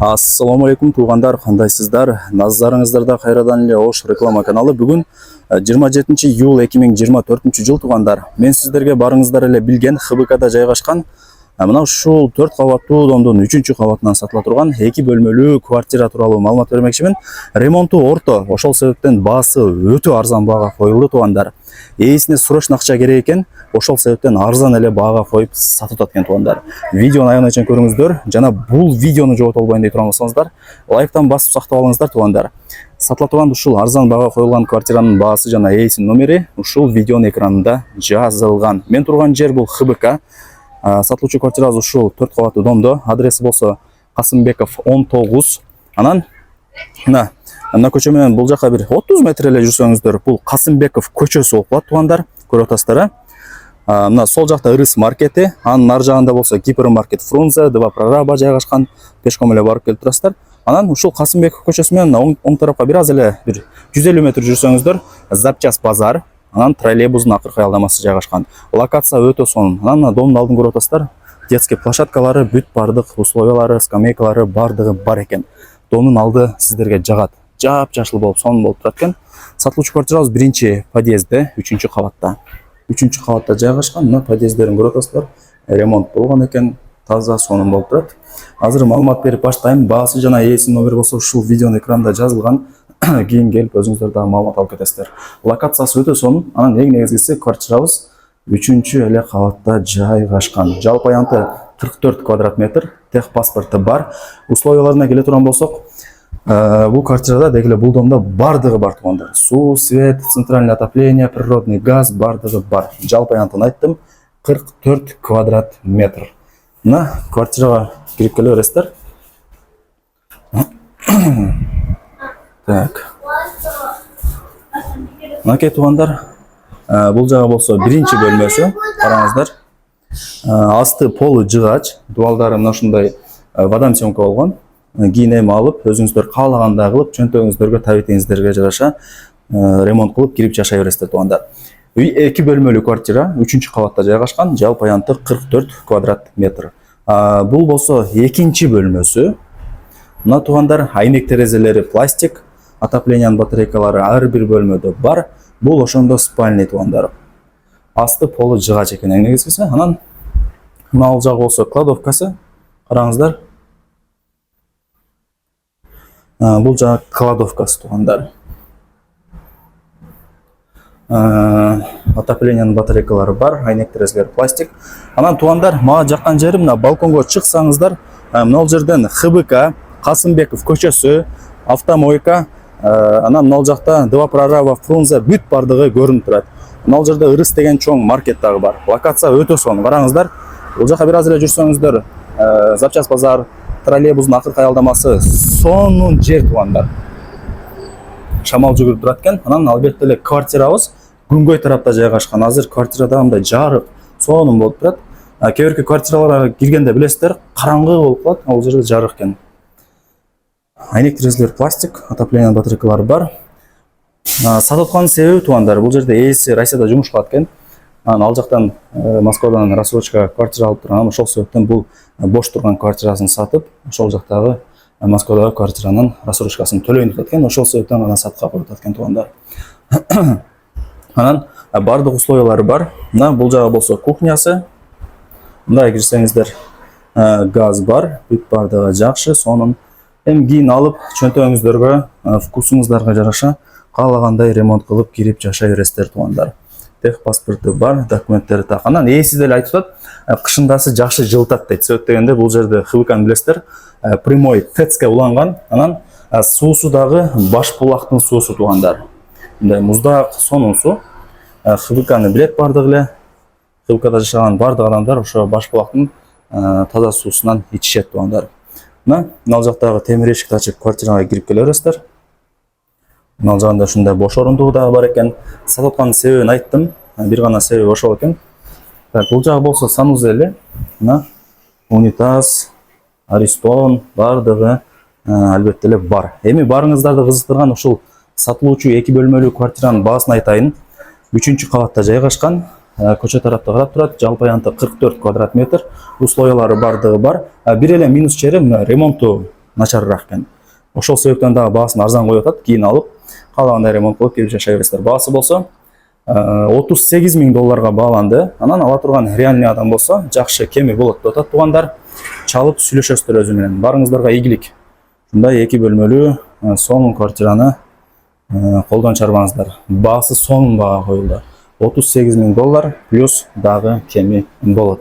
Ассаламу алейкум туғандар, қандайсыздар? Назарыңыздарда қайрадан эле Ош реклама каналы. Бүгін 27 июл 2024 жыл туғандар. Мен сіздерге барыңыздар эле билген ХБКда жайгашкан мына ушул 4 кабаттуу домдун 3-чү кабатынан сатыла турган 2 бөлмөлүү квартира тууралуу маалымат бермекчимин. Ремонту орто, ошол себептен баасы өтө арзан баага коюлду туғандар. Ээсине срочно акча керек экен, ошол себептен арзан эле баага коюп сатып атат туғандар. Видеону аягына чейин көрүңүздөр жана бул видеону жогото албайын дей турган болсоңуздар, лайктан басып сактап алыңыздар туғандар. Сатыла турган ушул арзан баага коюлган квартиранын баасы жана ээсинин номери ушул видеонун экранында жазылган. Мен турган жер бул ХБК. Сатылуучу квартирабыз ушул 4 кабаттуу домдо. Адреси болсо Касымбеков 19. Анан мына көчө менен бул жака бир 30 метр эле жүрсөңүздөр, бул Касымбеков көчөсү болуп калат туғандар. Көрүп атасыздар. Мына сол жакта Ырыс маркети, анын ар жагында болсо гипермаркет Фрунзе, Два прораба жайгашкан. Пешком эле барып келип турасыздар. Анан ушул Касымбеков көчөсү менен оң тарапка бир аз эле бир 150 метр жүрсөңүздөр, Запчас базар, анан троллейбустун акыркы аялдамасы жайгашкан. Локация өтө сонун. Анан домдун алдын көрүп атасыздар. Детский площадкалары бүт бардык, условиялары, скамейкалары бардыгы бар экен. Домдун алды сиздерге жагат. Жап-жашыл болуп, сонун болуп турат экен. Сатылуучу квартирабыз 1-чи подъездде, 3-чү кабатта. 3-чү кабатта жайгашкан. Мына подъезддерин көрүп атасыздар. Ремонт болгон экен, таза сонун болуп турат. Азыр маалымат берип баштайм. Баасы жана ээсинин номери болсо ушул видеонун экранында жазылган. Кийин келип өзүңүздөр дагы маалымат алып кетесиздер. Локациясы өтө сонун. Анан эң негизгиси квартирабыз 3-чү эле кабатта жайгашкан. Жалпы аянты 44 квадрат метр, тех паспорты бар. Условияларына келе турган болсок, бул квартирада деги эле бул домдо бардыгы бар туғандар. Суу, свет, центральное отопление, природный газ бардыгы бар. Жалпы аянтын айттым, 44 квадрат метр. Мына квартирага кирип келе бересиздер. Так. Мынакей туғандар, бул жагы болсо 1-чи бөлмөсү, караңыздар. Асты полу жыгач, дуалдары мына ушундай вадам съемка болгон. Кийин эми алып, өзүңүздөр каалагандай кылып, чөнтөгүңүздөргө, табитиңиздерге жараша ремонт кылып кирип жашай бересиздер туғандар. Үй 2 бөлмөлүү квартира, 3-чү кабатта жайгашкан, жалпы аянты 44 квадрат метр. Бул болсо 2-чи бөлмөсү. Мына туғандар, айнек терезелери пластик, отоплениянын батарейкалары ар бир бөлмөдө бар. Бул ошондо спальный туғандар. Асты полу жыгач экен эң негизгиси. Анан мына ал жагы болсо кладовкасы. Караңыздар. Бул жагы кладовкасы туғандар. Отоплениянын батарейкалары бар, айнек терезелер пластик. Анан туғандар, мага жаккан жери мына балконго чыксаңыздар, мына жерден ХБК, Касымбеков көчөсү, автомойка, анан мына жакта Два прораба Фрунзе бүт бардыгы көрүнүп турат. Мына жерде Ырыс деген чоң маркет дагы бар. Локация өтө сонун. Караңыздар. Бул жака бир аз эле жүрсөңүздөр, Запчас базар, троллейбустун акыркы аялдамасы сонун жер туғандар. Шамал жүгүрүп турат экен. Анан албетте эле квартирабыз күнгөй тарапта жайгашкан. Азыр квартирада мындай жарык, сонун болуп турат. Кээ бирки квартираларга киргенде билесиздер, караңгы болуп калат. Ал жерде жарык экен. Айнек терезелер пластик, отоплениянын батарейкалары бар. Сатылган себеби туғандар, бул жерде ээси Россияда жумуш кылат экен. Ал жактан Москвадан рассрочка квартира алып турган, ошол себептен бул бош турган квартирасын сатып, ошол жактагы Москвадагы квартиранын рассрочкасын төлөйүн деп аткан, ошол себептен гана сатка коюп аткан туғандар. Анан бардык условиялары бар. Мына бул жагы болсо кухнясы. Мындай кирсеңиздер, газ бар, бүт бардыгы жакшы, сонун. Эми кийин алып, чөнтөгүңүздөргө, вкусуңуздарга жараша каалагандай ремонт кылып кирип жашай бересиздер туғандар. Тех паспорты бар, документтери так. Анан ээси деле айтып атат, кышындасы жакшы жылытат дейт. Себеп дегенде бул жерде ХБКны билесиздер, прямой ТЭЦке уланган. Анан суусу дагы баш булактын суусу туғандар. Мындай муздак, сонун суу. ХБКны билет бардыгы эле. ХБКда жашаган бардык адамдар ошо баш булактын таза суусунан ичишет туғандар. Мына ал жактагы темир эшикти ачып квартирага кирип келе бересиздер. Мына жагында ушундай бош орундугу дагы бар экен. Сатылган себебин айттым. Бир гана себеби ошол экен. Так, бул жагы болсо санузели. Мына унитаз, аристон бардыгы албетте эле бар. Эми барыңыздарды кызыктырган ушул сатылуучу 2 бөлмөлүү квартиранын баасын айтайын. 3-чү кабатта жайгашкан. көчө тарапта карап турат. Жалпы аянты 44 квадрат метр. Условиялары бардыгы бар. Бир эле минус жери ремонту начарыраак экен. Ошол себептен дагы баасын арзан коюп атат. Кийин алып каалагандай ремонт кылып келип жашай бересиздер. Баасы болсо $38.000 бааланды. Анан ала турган реальный адам болсо жакшы кеми болот деп атат туугандар. Чалып сүйлөшөсүздөр өзү менен. Барыңыздарга ийгилик. Мындай 2 бөлмөлүү сонун квартираны колдон чарбаңыздар. Баасы сонун баага коюлду. $38.000 плюс дагы кеми болот.